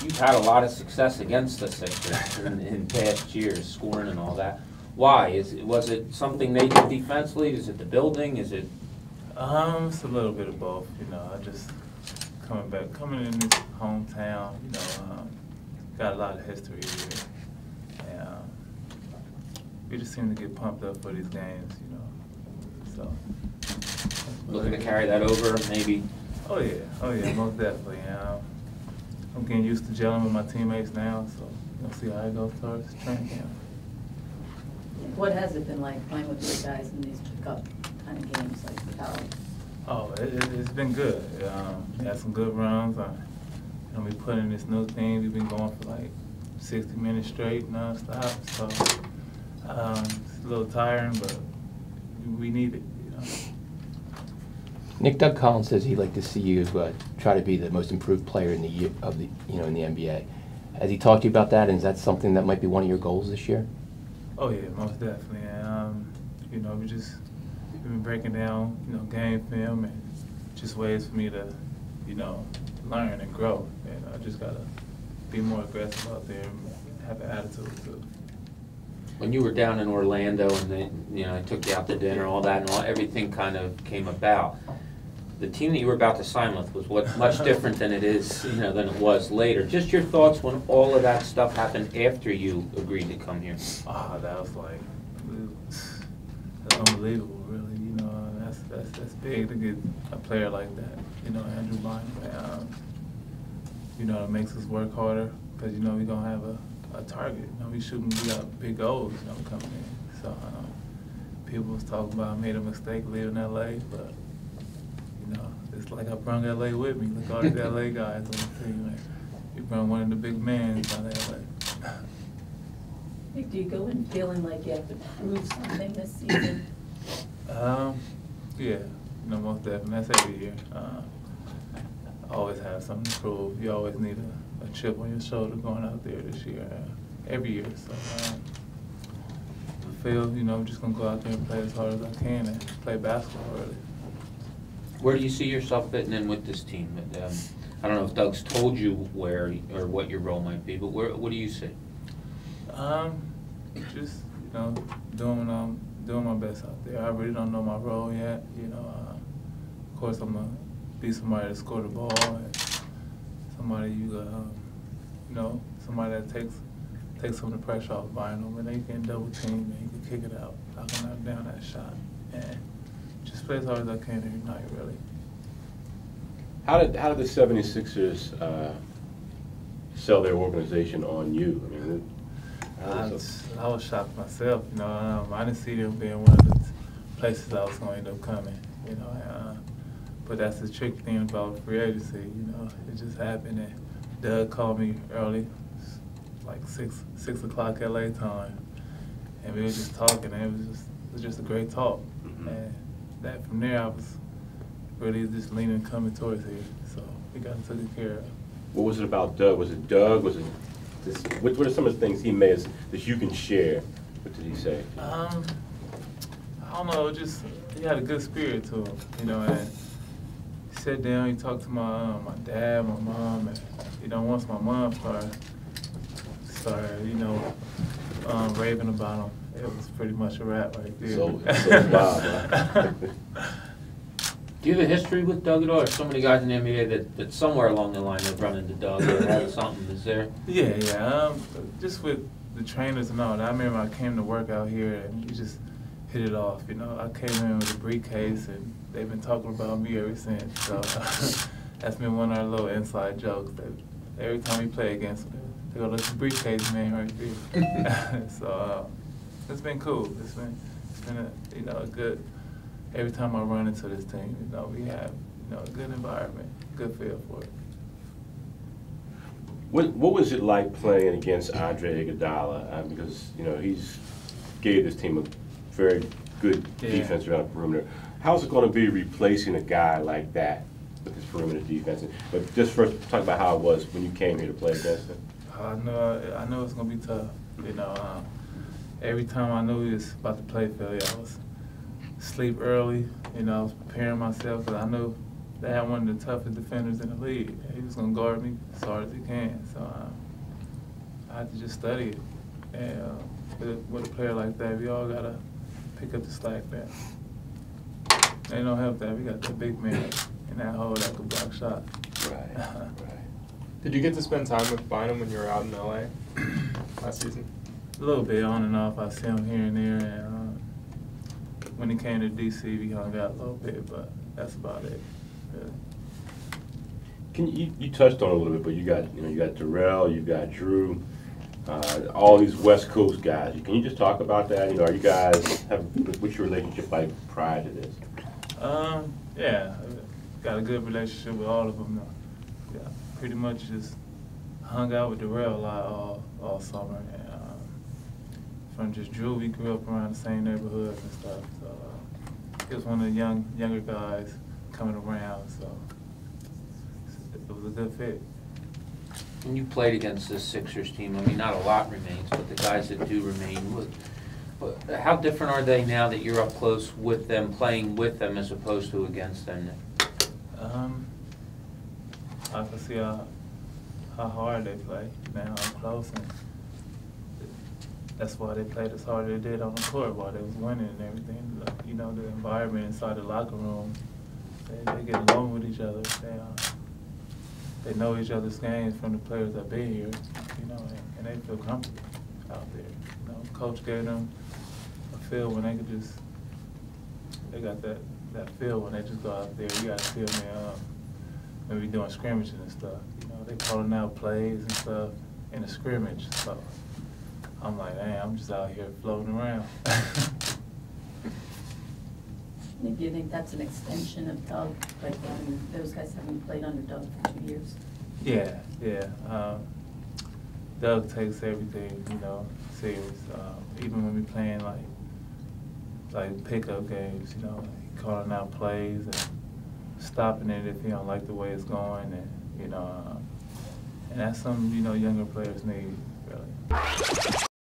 You've had a lot of success against the Sixers in past years, scoring and all that. Why? Was it something they did defensively? Is it the building? Is it? It's a little bit of both. You know, I just coming in this hometown. You know, got a lot of history here, and we just seem to get pumped up for these games. You know, so Looking to carry that over, maybe? Oh yeah, most definitely. I'm getting used to gelling with my teammates now, so we'll see how it goes towards training camp. What has it been like playing with these guys in these pickup kind of games, like the Power? Oh, it's been good. We had some good runs. We put in this new thing. We've been going for like 60 minutes straight, nonstop. So it's a little tiring, but we need it. You know. Nick, Doug Collins says he'd like to see you try to be the most improved player in the in the NBA. Has he talked to you about that, and is that something that might be one of your goals this year? Oh yeah, most definitely. And you know, we've been breaking down, you know, game film and just ways for me to, you know, learn and grow. And I just gotta be more aggressive out there and have an attitude too. When you were down in Orlando and I took you out to dinner, all that, and everything kind of came about. The team that you were about to sign with was much different than it is, than it was later. Just your thoughts when all of that stuff happened after you agreed to come here. That was like, that's unbelievable, really. You know, that's big to get a player like that. You know, Andrew Bynum. You know, it makes us work harder because we're gonna have a target. We got big goals, coming in. So people was talking about I made a mistake leaving LA, but. It's like I brought LA with me. Look at all these LA guys on the team. Like, you brought one of the big men out of LA. Do you go in feeling like you have to prove something this season? Yeah, most definitely. That's every year. I always have something to prove. You always need a chip on your shoulder going out there this year, every year. So I feel, I'm just going to go out there and play as hard as I can and play basketball, really. Where do you see yourself fitting in with this team? I don't know if Doug's told you where or what your role might be, but what do you see? Just doing my best out there. I really don't know my role yet. Of course I'm gonna be somebody to score the ball and somebody somebody that takes some of the pressure off Bynum, and they can double team and you can kick it out. I can knock down that shot and just play as hard as I can every night, really. How did the 76ers sell their organization on you? I mean, I was shocked myself. I didn't see them being one of the places I was going to end up coming. But that's the tricky thing about free agency. It just happened that Doug called me early, like 6 o'clock LA time, and we were just talking, and it was just a great talk. Mm-hmm. And that from there, I was really just leaning coming towards here. So we got taken care of. What was it about Doug? Was it Doug? Was it this? What are some of the things he made that you can share? What did he say? I don't know. Just he had a good spirit to him, and he sat down. He talked to my dad, my mom, and once my mom started raving about him, it was pretty much a wrap right there. So wow. Do you have a history with Doug at all? There's so many guys in the NBA that somewhere along the line have run into Doug or had something. Is there? Yeah. Just with the trainers and all that. I remember I came to work out here and we just hit it off. I came in with a briefcase and they've been talking about me ever since. So that's been one of our little inside jokes. That every time we play against them, they go, "Look, the briefcase man right there." So it's been cool. It's been a good. Every time I run into this team, we have a good environment, good feel for it. What was it like playing against Andre Iguodala? Because he's gave this team a very good defense around the perimeter. How's it going to be replacing a guy like that with his perimeter defense? But just first, talk about how it was when you came here to play against him. I know it's going to be tough. Every time I knew he was about to play Philly, I was sleep early. You know, I was preparing myself because I knew they had one of the toughest defenders in the league. He was gonna guard me as hard as he can. So I had to just study it. And with a player like that, we all gotta pick up the slack there. Ain't no help that we got that big man in that hole that could block shot. Right, right. Did you get to spend time with Bynum when you were out in LA last season? A little bit on and off. I see him here and there, and when he came to DC, we hung out a little bit, but that's about it. Really. You touched on it a little bit, but you got Darrell, you got Drew, all these West Coast guys. Can you just talk about that? Are you guys what's your relationship like prior to this? Yeah, got a good relationship with all of them. Yeah, pretty much just hung out with Darrell a lot all summer. And, from just Drew, we grew up around the same neighborhoods and stuff. So he was one of the younger guys coming around. So it was a good fit. When you played against this Sixers team, I mean, not a lot remains, but the guys that do remain, how different are they now that you're up close with them, playing with them, as opposed to against them? I can see how hard they play now up close, and that's why they played as hard as they did on the court while they was winning and everything. You know, the environment inside the locker room, they get along with each other. They know each other's games from the players that been here, you know, and they feel comfortable out there. You know, coach gave them a feel when they could just, they got that feel when they just go out there. You got to feel when we doing scrimmages and stuff. You know, they calling out plays and stuff in the scrimmage. So I'm like, man, I'm just out here floating around. Do you think that's an extension of Doug? Like those guys haven't played under Doug for 2 years? Yeah. Doug takes everything, you know, serious. Even when we playing like pickup games, you know, calling out plays and stopping it if you don't like the way it's going, and you know, and that's something, you know, younger players need, really.